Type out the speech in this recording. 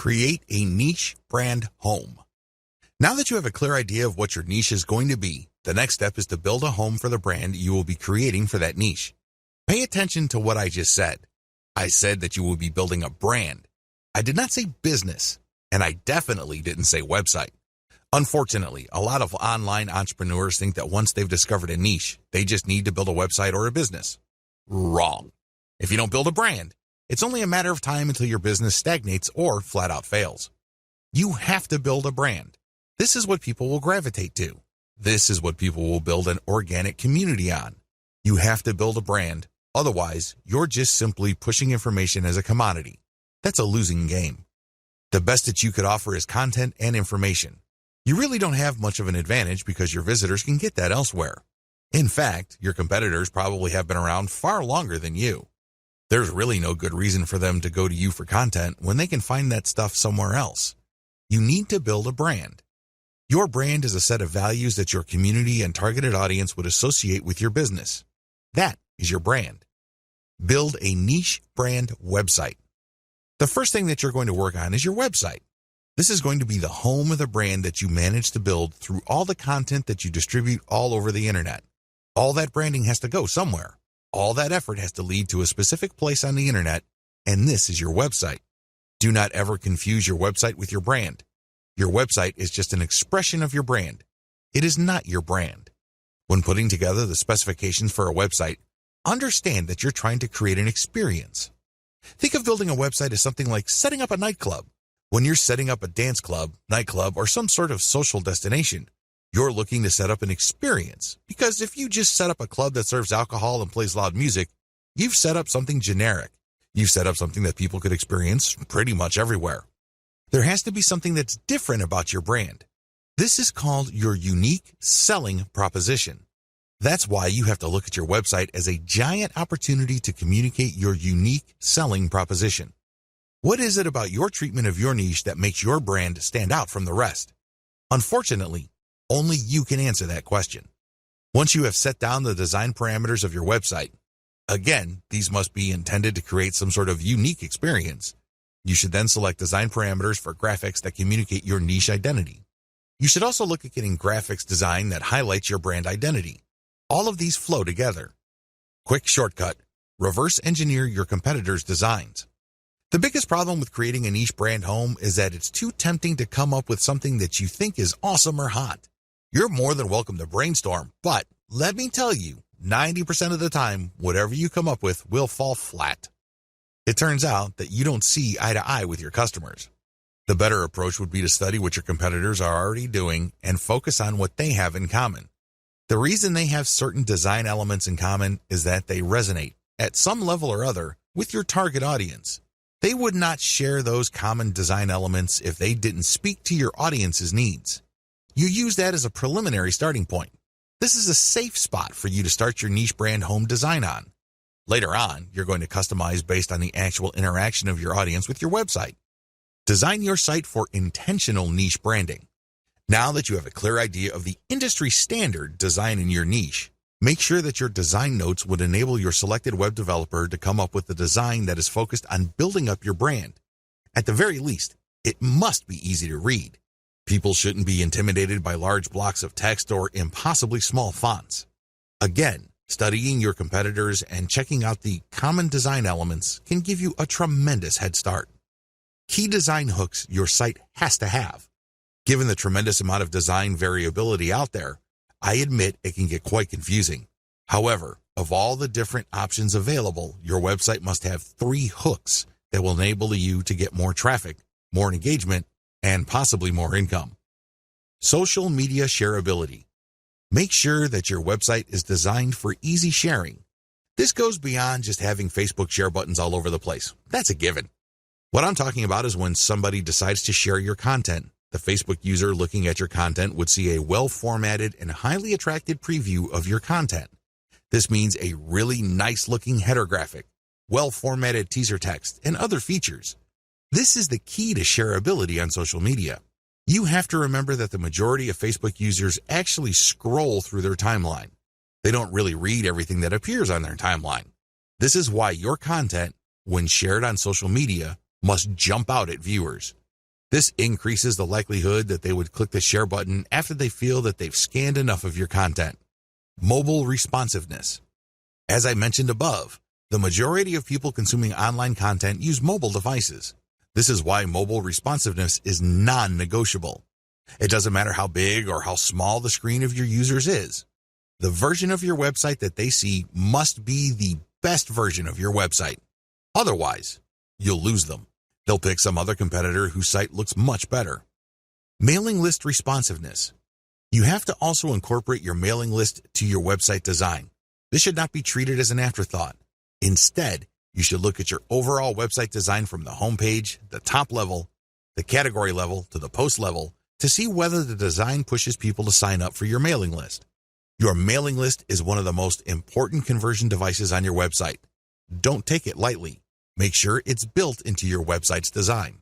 Create a niche brand home. Now that you have a clear idea of what your niche is going to be, the next step is to build a home for the brand you will be creating for that niche. Pay attention to what I just said. I said that you will be building a brand. I did not say business, and I definitely didn't say website. Unfortunately, a lot of online entrepreneurs think that once they've discovered a niche, they just need to build a website or a business. Wrong. If you don't build a brand, it's only a matter of time until your business stagnates or flat out fails. You have to build a brand. This is what people will gravitate to. This is what people will build an organic community on. You have to build a brand. Otherwise, you're just simply pushing information as a commodity. That's a losing game. The best that you could offer is content and information. You really don't have much of an advantage because your visitors can get that elsewhere. In fact, your competitors probably have been around far longer than you. There's really no good reason for them to go to you for content when they can find that stuff somewhere else. You need to build a brand. Your brand is a set of values that your community and targeted audience would associate with your business. That is your brand. Build a niche brand website. The first thing that you're going to work on is your website. This is going to be the home of the brand that you manage to build through all the content that you distribute all over the internet. All that branding has to go somewhere. All that effort has to lead to a specific place on the internet, and this is your website. Do not ever confuse your website with your brand. Your website is just an expression of your brand. It is not your brand. When putting together the specifications for a website, understand that you're trying to create an experience. Think of building a website as something like setting up a nightclub. When you're setting up a dance club, nightclub, or some sort of social destination, you're looking to set up an experience. Because if you just set up a club that serves alcohol and plays loud music, you've set up something generic. You've set up something that people could experience pretty much everywhere. There has to be something that's different about your brand. This is called your unique selling proposition. That's why you have to look at your website as a giant opportunity to communicate your unique selling proposition. What is it about your treatment of your niche that makes your brand stand out from the rest? Unfortunately, only you can answer that question. Once you have set down the design parameters of your website, again, these must be intended to create some sort of unique experience. You should then select design parameters for graphics that communicate your niche identity. You should also look at getting graphics design that highlights your brand identity. All of these flow together. Quick shortcut: reverse engineer your competitors' designs. The biggest problem with creating a niche brand home is that it's too tempting to come up with something that you think is awesome or hot. You're more than welcome to brainstorm, but let me tell you, 90% of the time, whatever you come up with will fall flat. It turns out that you don't see eye to eye with your customers. The better approach would be to study what your competitors are already doing and focus on what they have in common. The reason they have certain design elements in common is that they resonate, at some level or other, with your target audience. They would not share those common design elements if they didn't speak to your audience's needs. You use that as a preliminary starting point. This is a safe spot for you to start your niche brand home design on. Later on, you're going to customize based on the actual interaction of your audience with your website. Design your site for intentional niche branding. Now that you have a clear idea of the industry standard design in your niche, make sure that your design notes would enable your selected web developer to come up with a design that is focused on building up your brand. At the very least, it must be easy to read. People shouldn't be intimidated by large blocks of text or impossibly small fonts. Again, studying your competitors and checking out the common design elements can give you a tremendous head start. Key design hooks your site has to have. Given the tremendous amount of design variability out there, I admit it can get quite confusing. However, of all the different options available, your website must have 3 hooks that will enable you to get more traffic, more engagement, and possibly more income. Social media shareability. Make sure that your website is designed for easy sharing. This goes beyond just having Facebook share buttons all over the place. That's a given. What I'm talking about is when somebody decides to share your content. The Facebook user looking at your content would see a well-formatted and highly attractive preview of your content. This means a really nice-looking header graphic, well-formatted teaser text, and other features. This is the key to shareability on social media. You have to remember that the majority of Facebook users actually scroll through their timeline. They don't really read everything that appears on their timeline. This is why your content, when shared on social media, must jump out at viewers. This increases the likelihood that they would click the share button after they feel that they've scanned enough of your content. Mobile responsiveness. As I mentioned above, the majority of people consuming online content use mobile devices. This is why mobile responsiveness is non-negotiable. It doesn't matter how big or how small the screen of your users is. The version of your website that they see must be the best version of your website. Otherwise, you'll lose them. They'll pick some other competitor whose site looks much better. Mailing list responsiveness. You have to also incorporate your mailing list to your website design. This should not be treated as an afterthought. Instead, you should look at your overall website design from the homepage, the top level, the category level, to the post level to see whether the design pushes people to sign up for your mailing list. Your mailing list is one of the most important conversion devices on your website. Don't take it lightly. Make sure it's built into your website's design.